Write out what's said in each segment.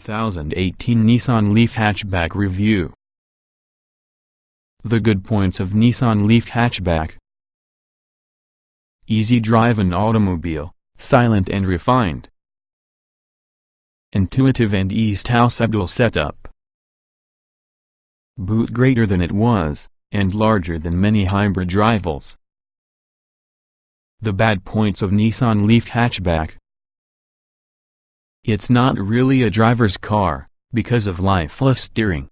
2018 Nissan Leaf Hatchback Review. The good points of Nissan Leaf Hatchback: easy drive and automobile, silent and refined. Intuitive and easy-to-use setup. Boot greater than it was, and larger than many hybrid rivals. The bad points of Nissan Leaf Hatchback: it's not really a driver's car, because of lifeless steering.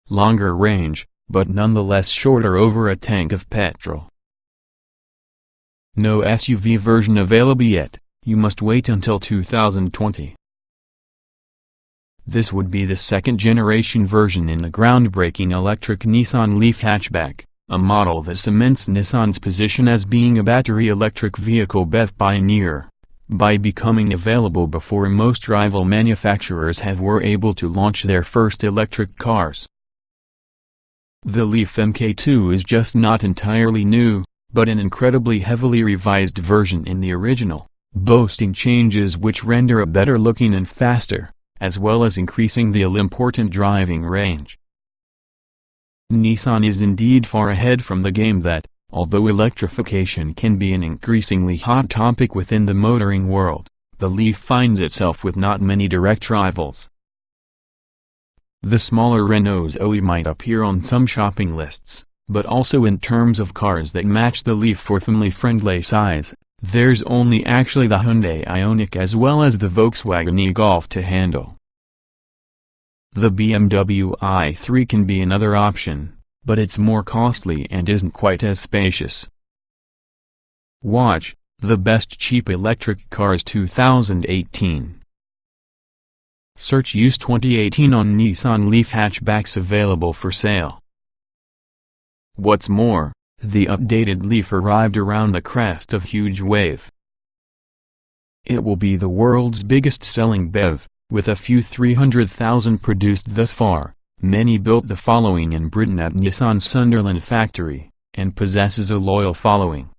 Longer range, but nonetheless shorter over a tank of petrol. No SUV version available yet, you must wait until 2020. This would be the second-generation version in the groundbreaking electric Nissan Leaf Hatchback, a model that cements Nissan's position as being a battery electric vehicle BEV pioneer, by becoming available before most rival manufacturers were able to launch their first electric cars. The Leaf Mk2 is just not entirely new, but an incredibly heavily revised version in the original, boasting changes which render it better looking and faster, as well as increasing the all-important driving range. Nissan is indeed far ahead from the game that, although electrification can be an increasingly hot topic within the motoring world, the Leaf finds itself with not many direct rivals. The smaller Renault Zoe might appear on some shopping lists, but also in terms of cars that match the Leaf for family-friendly size, there's only actually the Hyundai Ioniq as well as the Volkswagen e-Golf to handle. The BMW i3 can be another option, but it's more costly and isn't quite as spacious. Watch, the best cheap electric cars 2018. Search used 2018 on Nissan Leaf hatchbacks available for sale. What's more, the updated Leaf arrived around the crest of huge wave. It will be the world's biggest selling BEV, with a few 300,000 produced thus far. Many built the following in Britain at Nissan's Sunderland factory, and possesses a loyal following.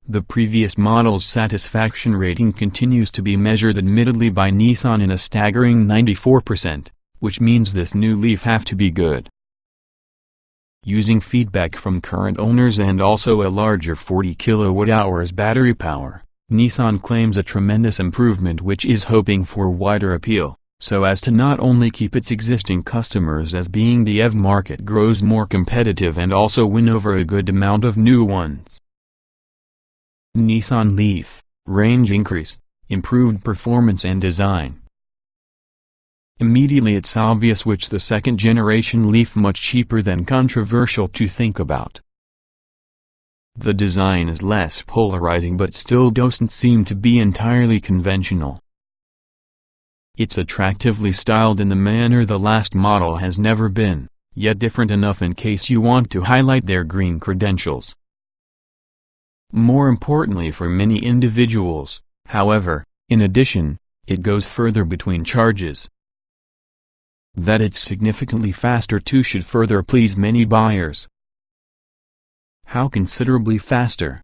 The previous model's satisfaction rating continues to be measured admittedly by Nissan in a staggering 94%, which means this new Leaf have to be good. Using feedback from current owners and also a larger 40 kWh battery power, Nissan claims a tremendous improvement which is hoping for wider appeal, so as to not only keep its existing customers as being the EV market grows more competitive and also win over a good amount of new ones. Nissan Leaf, range increase, improved performance and design. Immediately it's obvious which the second-generation Leaf much cheaper than controversial to think about. The design is less polarizing but still doesn't seem to be entirely conventional. It's attractively styled in the manner the last model has never been, yet different enough in case you want to highlight their green credentials. More importantly for many individuals, however, in addition, it goes further between charges. That it's significantly faster too should further please many buyers. How considerably faster?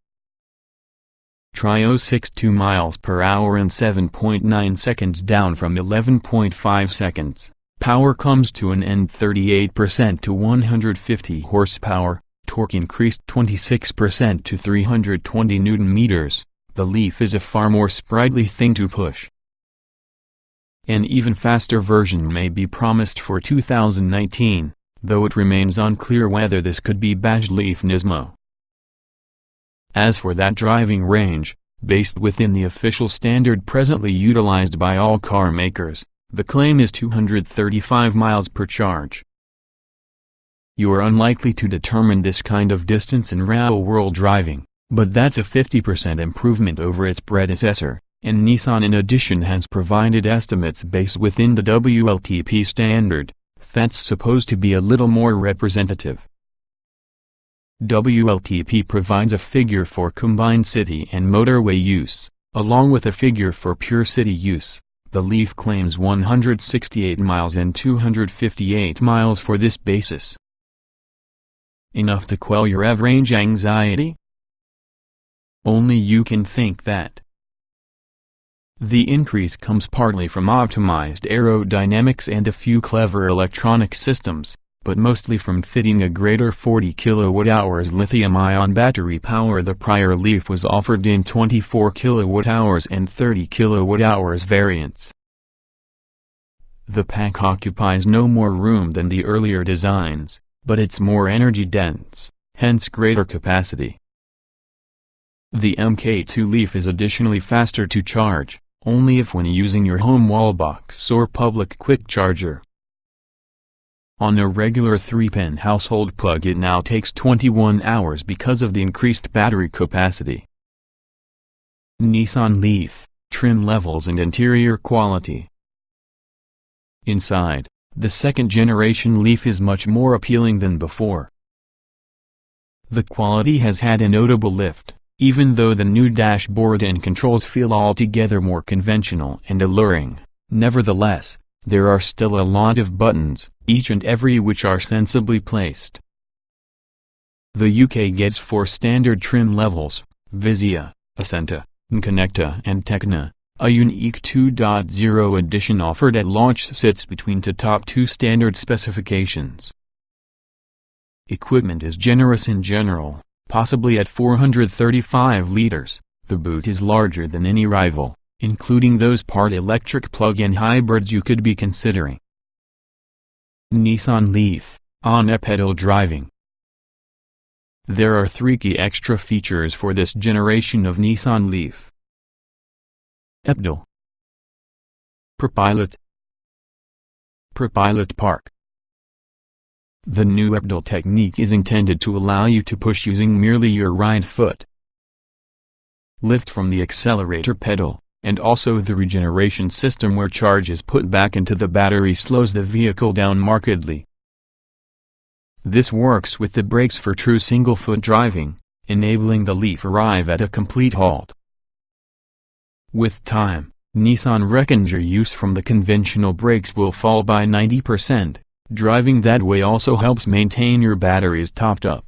Try 0.62 miles per hour in 7.9 seconds down from 11.5 seconds. Power comes to an end 38% to 150 horsepower, torque increased 26% to 320 Nm. The Leaf is a far more sprightly thing to push. An even faster version may be promised for 2019, though it remains unclear whether this could be badged Leaf Nismo. As for that driving range, based within the official standard presently utilized by all car makers, the claim is 235 miles per charge. You are unlikely to determine this kind of distance in real-world driving, but that's a 50% improvement over its predecessor, and Nissan in addition has provided estimates based within the WLTP standard, that's supposed to be a little more representative. WLTP provides a figure for combined city and motorway use, along with a figure for pure city use. The Leaf claims 168 miles and 258 miles for this basis. Enough to quell your EV range anxiety? Only you can think that. The increase comes partly from optimized aerodynamics and a few clever electronic systems, but mostly from fitting a greater 40 kWh lithium-ion battery power. The prior Leaf was offered in 24 kWh and 30 kWh variants. The pack occupies no more room than the earlier designs, but it's more energy-dense, hence greater capacity. The MK2 Leaf is additionally faster to charge, only if when using your home wallbox or public quick charger. On a regular 3-pin household plug it now takes 21 hours because of the increased battery capacity. Nissan Leaf, trim levels and interior quality. Inside, the second-generation Leaf is much more appealing than before. The quality has had a notable lift, even though the new dashboard and controls feel altogether more conventional and alluring. Nevertheless, there are still a lot of buttons, each and every which are sensibly placed. The UK gets 4 standard trim levels: Visia, Accenta, Connecta and Tecna. A unique 2.0 edition offered at launch sits between the top 2 standard specifications. Equipment is generous in general, possibly at 435 liters. The boot is larger than any rival, including those part electric plug-in hybrids you could be considering. Nissan Leaf, on-pedal driving. There are 3 key extra features for this generation of Nissan Leaf. EPDL, ProPilot, ProPilot Park. The new EPDL technique is intended to allow you to push using merely your right foot. Lift from the accelerator pedal, and also the regeneration system where charge is put back into the battery slows the vehicle down markedly. This works with the brakes for true single-foot driving, enabling the Leaf arrive at a complete halt. With time, Nissan reckons your use from the conventional brakes will fall by 90%. Driving that way also helps maintain your batteries topped up.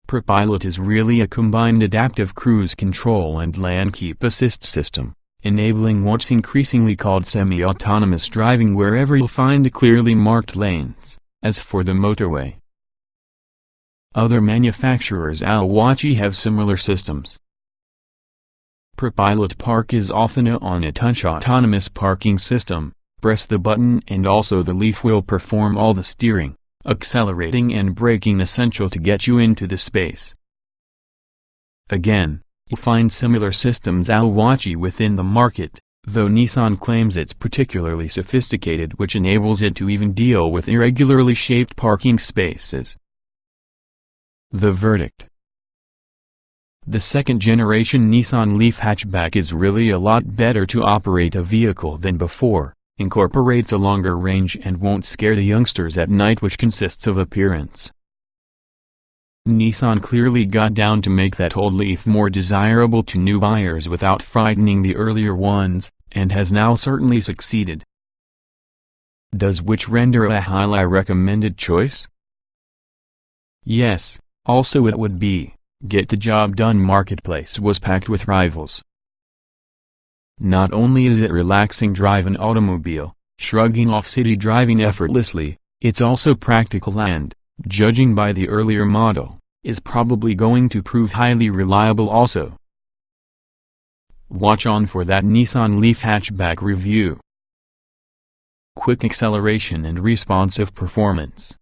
ProPilot is really a combined adaptive cruise control and lane keep assist system, enabling what's increasingly called semi-autonomous driving wherever you'll find clearly marked lanes. As for the motorway, other manufacturers Awachi have similar systems. ProPilot Park is often on a touch autonomous parking system. Press the button and also the Leaf will perform all the steering, accelerating and braking essential to get you into the space. Again, you'll find similar systems Awachi within the market, though Nissan claims it's particularly sophisticated which enables it to even deal with irregularly shaped parking spaces. The verdict. The second-generation Nissan Leaf hatchback is really a lot better to operate a vehicle than before, incorporates a longer range and won't scare the youngsters at night which consists of appearance. Nissan clearly got down to make that old Leaf more desirable to new buyers without frightening the earlier ones, and has now certainly succeeded. Does which render a highly recommended choice? Yes, also it would be. Get the job done marketplace was packed with rivals. Not only is it relaxing drive an automobile, shrugging off city driving effortlessly, it's also practical and, judging by the earlier model, is probably going to prove highly reliable also. Watch on for that Nissan Leaf hatchback review. Quick acceleration and responsive performance.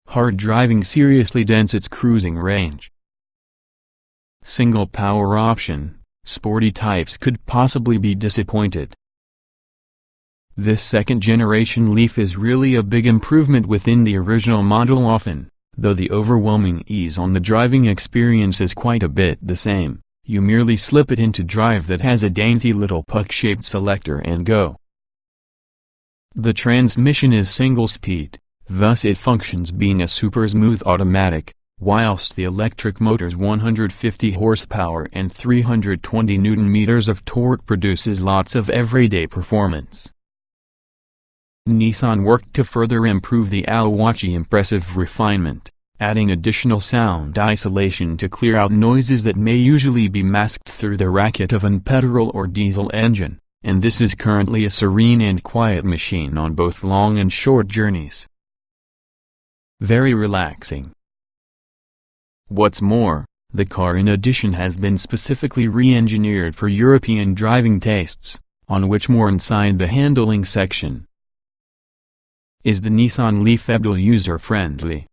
Hard driving seriously dents its cruising range. Single power option, sporty types could possibly be disappointed. This second-generation Leaf is really a big improvement within the original model often, though the overwhelming ease on the driving experience is quite a bit the same. You merely slip it into drive that has a dainty little puck-shaped selector and go. The transmission is single-speed. Thus it functions being a super smooth automatic, whilst the electric motor's 150 horsepower and 320 Nm of torque produces lots of everyday performance. Nissan worked to further improve the Awachi impressive refinement, adding additional sound isolation to clear out noises that may usually be masked through the racket of an petrol or diesel engine, and this is currently a serene and quiet machine on both long and short journeys. Very relaxing. What's more, the car in addition has been specifically re-engineered for European driving tastes, on which more inside the handling section. Is the Nissan Leaf user-friendly?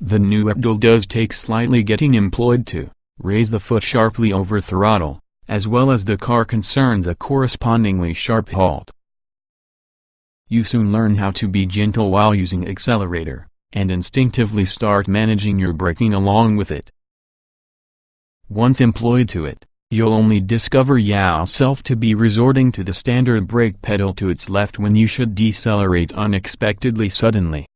The new Abdul does take slightly getting employed to raise the foot sharply over throttle, as well as the car concerns a correspondingly sharp halt. You soon learn how to be gentle while using accelerator, and instinctively start managing your braking along with it. Once employed to it, you'll only discover yourself to be resorting to the standard brake pedal to its left when you should decelerate unexpectedly suddenly.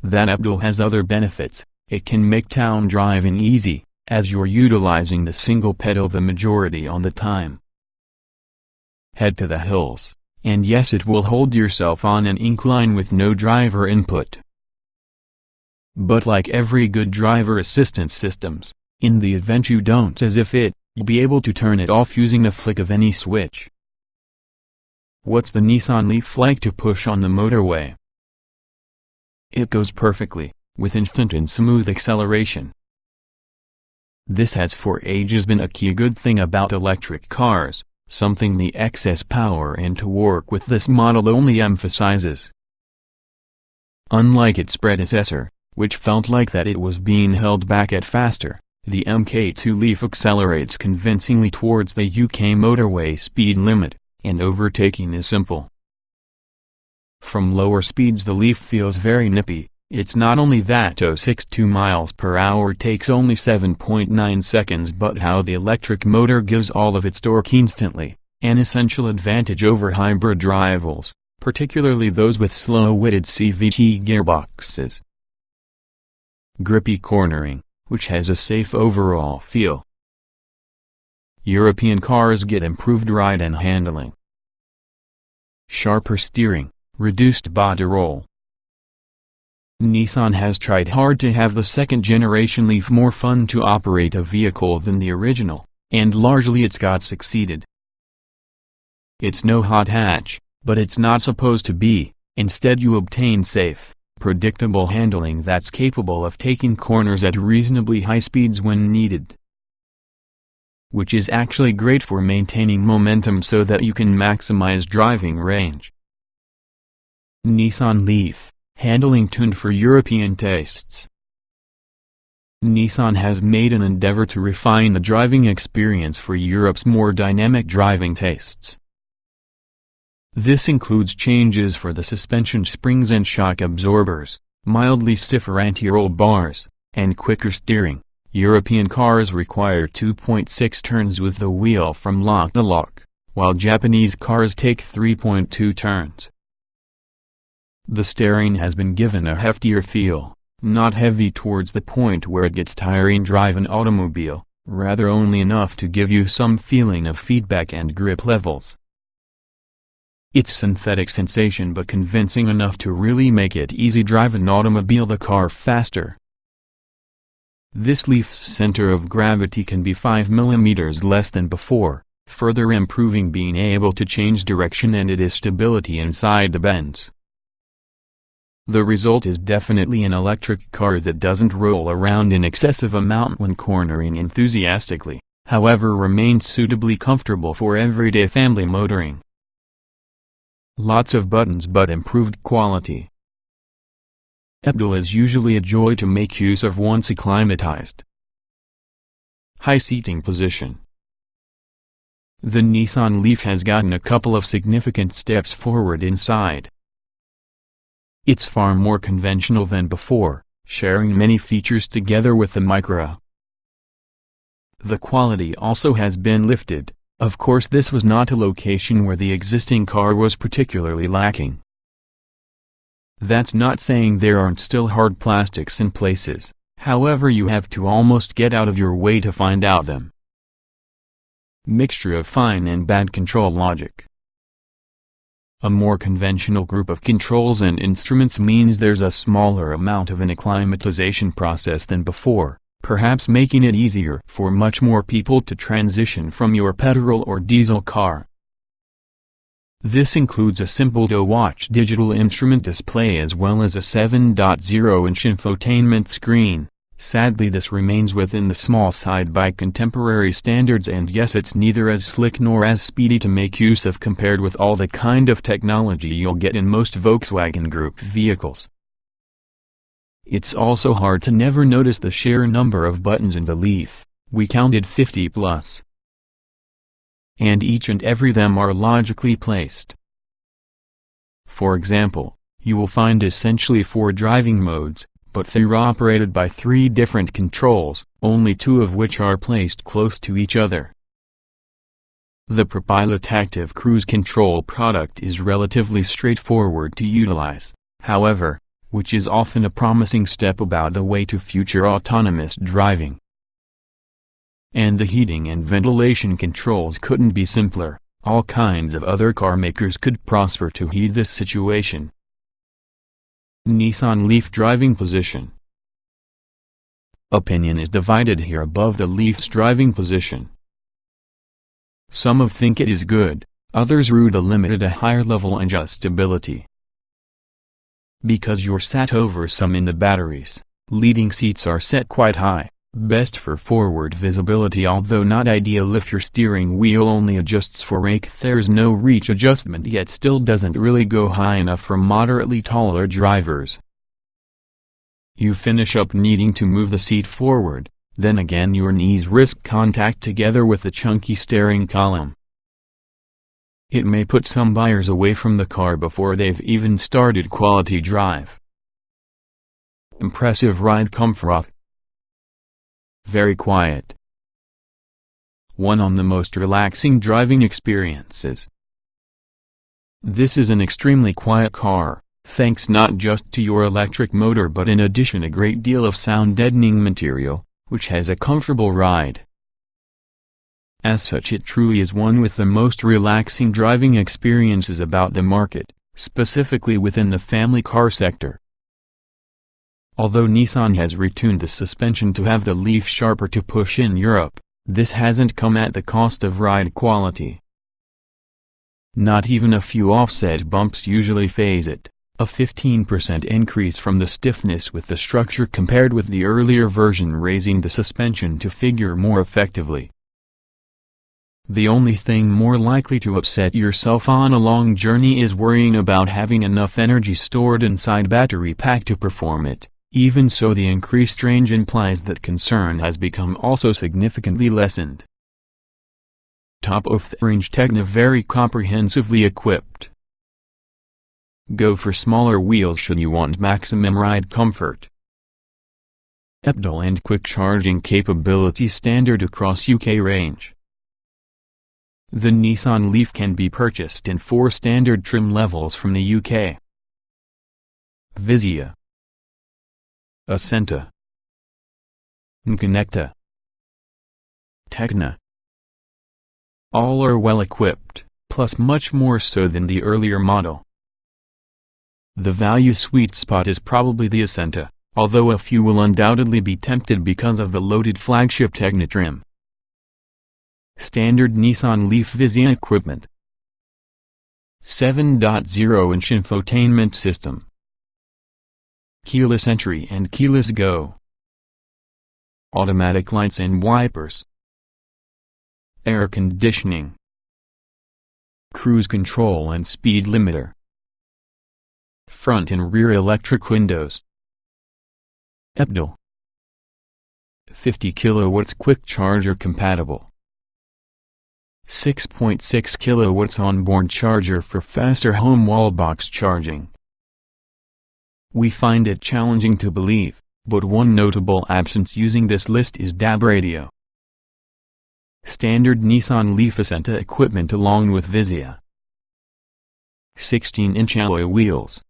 That Abdul has other benefits. It can make town driving easy, as you're utilizing the single pedal the majority on the time. Head to the hills, and yes, it will hold yourself on an incline with no driver input. But like every good driver assistance systems, in the event you don't you'll be able to turn it off using a flick of any switch. What's the Nissan Leaf like to push on the motorway? It goes perfectly, with instant and smooth acceleration. This has for ages been a key good thing about electric cars, something the excess power and torque with this model only emphasizes. Unlike its predecessor, which felt like that it was being held back at faster, the Mk2 Leaf accelerates convincingly towards the UK motorway speed limit, and overtaking is simple. From lower speeds the Leaf feels very nippy. It's not only that 062 miles per hour takes only 7.9 seconds, but how the electric motor gives all of its torque instantly, an essential advantage over hybrid rivals, particularly those with slow-witted CVT gearboxes. Grippy cornering, which has a safe overall feel. European cars get improved ride and handling. Sharper steering, reduced body roll. Nissan has tried hard to have the second-generation Leaf more fun to operate a vehicle than the original, and largely it's got succeeded. It's no hot hatch, but it's not supposed to be. Instead you obtain safe, predictable handling that's capable of taking corners at reasonably high speeds when needed. Which is actually great for maintaining momentum so that you can maximize driving range. Nissan Leaf, handling tuned for European tastes. Nissan has made an endeavor to refine the driving experience for Europe's more dynamic driving tastes. This includes changes for the suspension springs and shock absorbers, mildly stiffer anti-roll bars, and quicker steering. European cars require 2.6 turns with the wheel from lock to lock, while Japanese cars take 3.2 turns. The steering has been given a heftier feel, not heavy towards the point where it gets tiring drive an automobile, rather only enough to give you some feeling of feedback and grip levels. It's synthetic sensation but convincing enough to really make it easy drive an automobile the car faster. This Leaf's center of gravity can be 5 mm less than before, further improving being able to change direction and its stability inside the bends. The result is definitely an electric car that doesn't roll around in excessive amount when cornering enthusiastically, however remains suitably comfortable for everyday family motoring. Lots of buttons but improved quality. Abdul is usually a joy to make use of once acclimatized. High seating position. The Nissan Leaf has gotten a couple of significant steps forward inside. It's far more conventional than before, sharing many features together with the Micra. The quality also has been lifted. Of course this was not a location where the existing car was particularly lacking. That's not saying there aren't still hard plastics in places, however you have to almost get out of your way to find out them. Mixture of fine and bad control logic. A more conventional group of controls and instruments means there's a smaller amount of an acclimatization process than before, perhaps making it easier for much more people to transition from your petrol or diesel car. This includes a simple to-watch digital instrument display as well as a 7.0-inch infotainment screen. Sadly, this remains within the small side by contemporary standards, and yes, it's neither as slick nor as speedy to make use of compared with all the kind of technology you'll get in most Volkswagen Group vehicles. It's also hard to never notice the sheer number of buttons in the Leaf. We counted 50 plus. And each and every them are logically placed. For example, you will find essentially 4 driving modes, but they're operated by 3 different controls, only 2 of which are placed close to each other. The ProPilot Active Cruise Control product is relatively straightforward to utilize, however, which is often a promising step about the way to future autonomous driving. And the heating and ventilation controls couldn't be simpler. All kinds of other car makers could prosper to heed this situation. Nissan Leaf driving position. Opinion is divided here above the Leaf's driving position. Some think it is good, others rue the limited a higher level adjustability. Because you're sat over some in the batteries, leading seats are set quite high, best for forward visibility, although not ideal if your steering wheel only adjusts for rake. There's no reach adjustment, yet still doesn't really go high enough for moderately taller drivers. You finish up needing to move the seat forward, then again your knees risk contact together with the chunky steering column. It may put some buyers away from the car before they've even started quality drive. Impressive ride comfort. Very quiet. One of the most relaxing driving experiences. This is an extremely quiet car, thanks not just to your electric motor but in addition a great deal of sound deadening material, which has a comfortable ride. As such, it truly is one with the most relaxing driving experiences about the market, specifically within the family car sector. Although Nissan has retuned the suspension to have the Leaf sharper to push in Europe, this hasn't come at the cost of ride quality. Not even a few offset bumps usually phase it, a 15% increase from the stiffness with the structure compared with the earlier version, raising the suspension to figure more effectively. The only thing more likely to upset yourself on a long journey is worrying about having enough energy stored inside battery pack to perform it. Even so, the increased range implies that concern has become also significantly lessened. Top of the range Techno, very comprehensively equipped. Go for smaller wheels should you want maximum ride comfort. Dual and quick charging capability standard across UK range. The Nissan Leaf can be purchased in 4 standard trim levels from the UK. Vizia, Ascenta, Connecta, Tecna. All are well equipped, plus much more so than the earlier model. The value sweet spot is probably the Ascenta, although a few will undoubtedly be tempted because of the loaded flagship Tecna trim. Standard Nissan Leaf Vizia equipment. 7.0-inch infotainment system. Keyless entry and keyless go. Automatic lights and wipers. Air conditioning. Cruise control and speed limiter. Front and rear electric windows. Dual. 50 kilowatts quick charger compatible. 6.6 kilowatts onboard charger for faster home wallbox charging. We find it challenging to believe, but one notable absence using this list is DAB radio. Standard Nissan Leaf Ascenta equipment along with Vizia. 16-inch alloy wheels.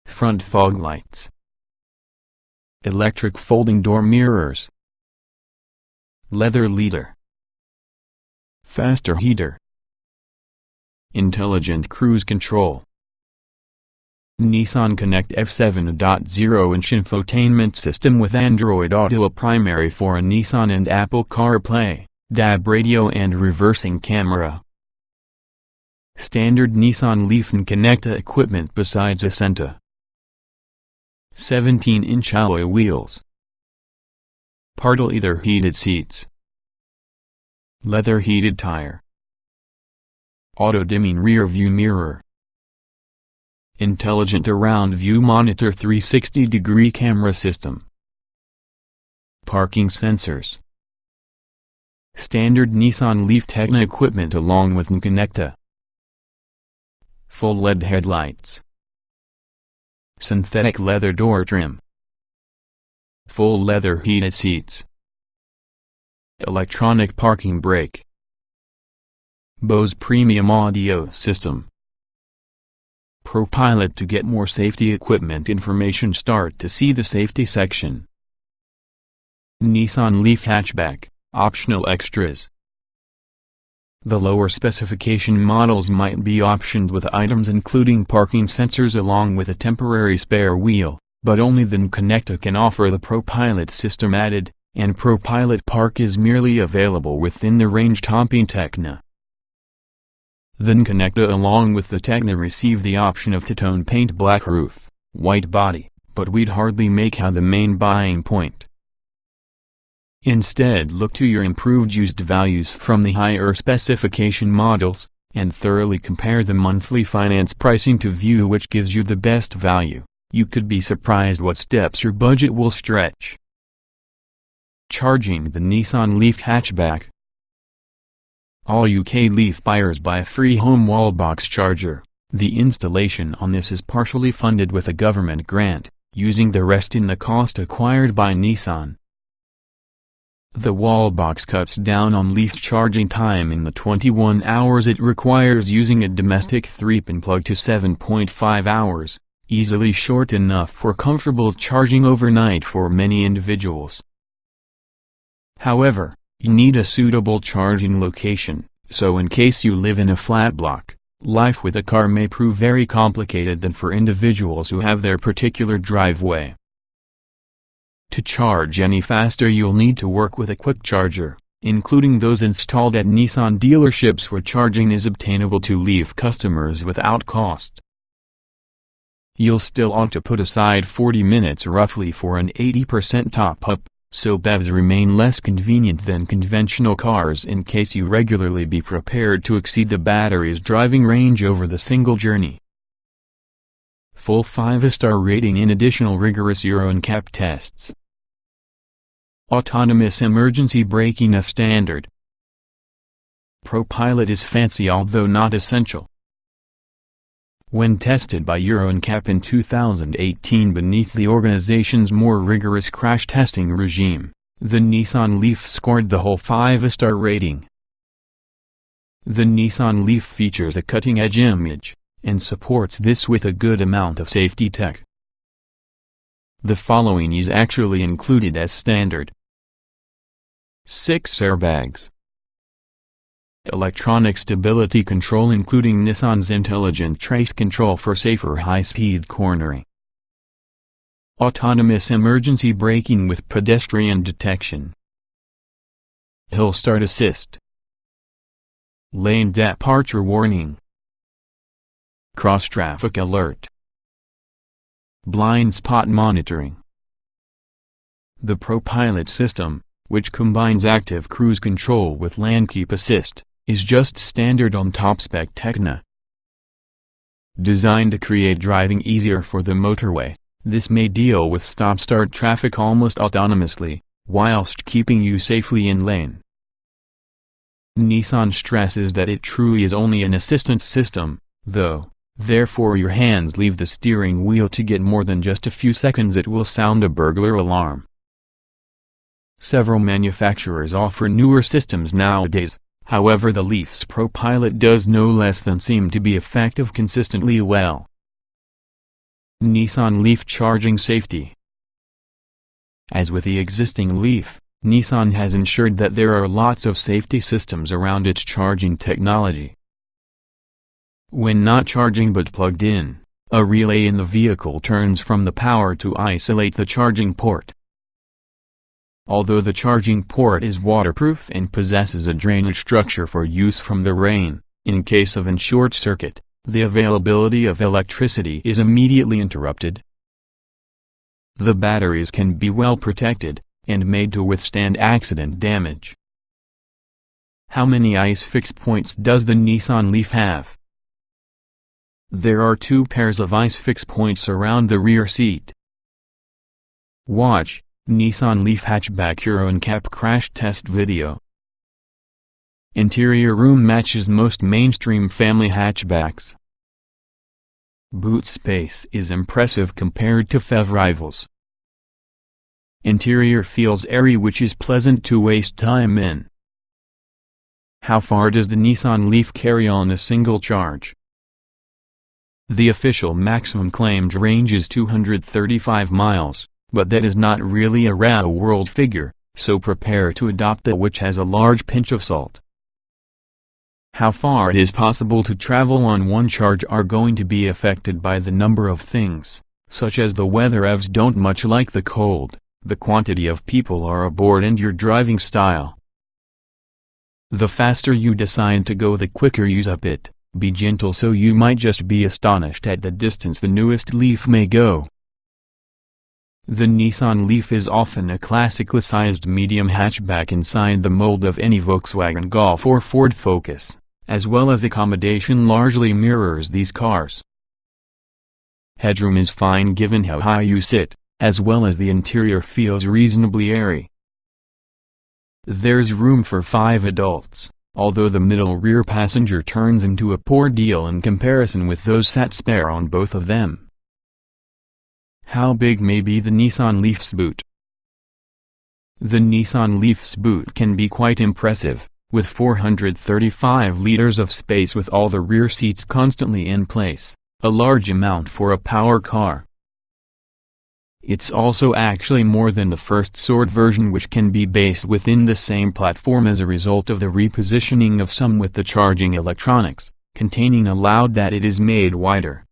Front fog lights. Electric folding door mirrors. Leather leader. Faster heater. intelligent cruise control. Nissan Connect F7.0-inch infotainment system with Android Auto, a primary for a Nissan and Apple CarPlay, DAB radio and reversing camera. Standard Nissan Leaf and Connecta equipment besides Ascenta. 17-inch alloy wheels. Partial leather heated seats. Leather heated tire. Auto-dimming rear view mirror. Intelligent around view monitor 360-degree camera system. Parking sensors. Standard Nissan Leaf Techna equipment along with Connecta. Full LED headlights. Synthetic leather door trim. Full leather heated seats. Electronic parking brake. Bose premium audio system. ProPilot to get more safety equipment information. Start to see the safety section. Nissan Leaf hatchback, optional extras. The lower specification models might be optioned with items including parking sensors along with a temporary spare wheel, but only the Connecta can offer the ProPilot system added, and ProPilot Park is merely available within the range-topping Techna. The Connecta along with the Techna receive the option of two-tone paint, black roof, white body, but we'd hardly make out the main buying point. Instead, look to your improved used values from the higher specification models, and thoroughly compare the monthly finance pricing to view which gives you the best value. You could be surprised what steps your budget will stretch. Charging the Nissan Leaf hatchback. All UK Leaf buyers buy a free home wall box charger. The installation on this is partially funded with a government grant, using the rest in the cost acquired by Nissan. The wall box cuts down on Leaf's charging time in the 21 hours it requires using a domestic 3-pin plug to 7.5 hours, easily short enough for comfortable charging overnight for many individuals. However, you need a suitable charging location, so in case you live in a flat block, life with a car may prove very complicated than for individuals who have their particular driveway. To charge any faster you'll need to work with a quick charger, including those installed at Nissan dealerships where charging is obtainable to Leaf customers without cost. You'll still ought to put aside 40 minutes roughly for an 80% top-up, so BEVs remain less convenient than conventional cars in case you regularly be prepared to exceed the battery's driving range over the single journey. Full 5-star rating in additional rigorous Euro NCAP tests. Autonomous emergency braking as standard. ProPilot is fancy although not essential. When tested by Euro NCAP in 2018 beneath the organization's more rigorous crash testing regime, the Nissan Leaf scored the whole 5-star rating. The Nissan Leaf features a cutting-edge image, and supports this with a good amount of safety tech. The following is actually included as standard. 6 airbags. Electronic stability control including Nissan's intelligent trace control for safer high-speed cornering. Autonomous emergency braking with pedestrian detection. Hill start assist. Lane departure warning. Cross traffic alert. Blind spot monitoring. The ProPilot system, which combines active cruise control with lane keep assist, is just standard on top-spec Techna. Designed to create driving easier for the motorway, this may deal with stop-start traffic almost autonomously, whilst keeping you safely in lane. Nissan stresses that it truly is only an assistance system, though, therefore your hands leave the steering wheel to get more than just a few seconds it will sound a burglar alarm. Several manufacturers offer newer systems nowadays. However, the Leaf's ProPilot does no less than seem to be effective consistently well. Nissan Leaf charging safety. As with the existing Leaf, Nissan has ensured that there are lots of safety systems around its charging technology. When not charging but plugged in, a relay in the vehicle turns from the power to isolate the charging port. Although the charging port is waterproof and possesses a drainage structure for use from the rain, in case of a short circuit, the availability of electricity is immediately interrupted. The batteries can be well protected, and made to withstand accident damage. How many ice fix points does the Nissan Leaf have? There are 2 pairs of ice fix points around the rear seat. Watch Nissan Leaf hatchback Euro NCAP crash test video. Interior room matches most mainstream family hatchbacks. Boot space is impressive compared to FEV rivals. Interior feels airy, which is pleasant to waste time in. How far does the Nissan Leaf carry on a single charge? The official maximum claimed range is 235 miles, but that is not really a real-world figure, so prepare to adopt that which has a large pinch of salt. How far it is possible to travel on one charge are going to be affected by the number of things, such as the weather. EVs don't much like the cold, the quantity of people are aboard, and your driving style. The faster you decide to go, the quicker use up it. Be gentle, so you might just be astonished at the distance the newest Leaf may go. The Nissan Leaf is often a classically sized medium hatchback inside the mold of any Volkswagen Golf or Ford Focus, as well as accommodation largely mirrors these cars. Headroom is fine given how high you sit, as well as the interior feels reasonably airy. There's room for 5 adults, although the middle rear passenger turns into a poor deal in comparison with those sat spare on both of them. How big may be the Nissan Leaf's boot? The Nissan Leaf's boot can be quite impressive, with 435 liters of space with all the rear seats constantly in place, a large amount for a power car. It's also actually more than the first Sword version, which can be based within the same platform as a result of the repositioning of some with the charging electronics, containing allowed that it is made wider.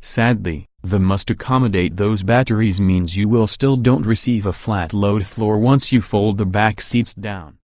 Sadly, the must accommodate those batteries means you will still don't receive a flat load floor once you fold the back seats down.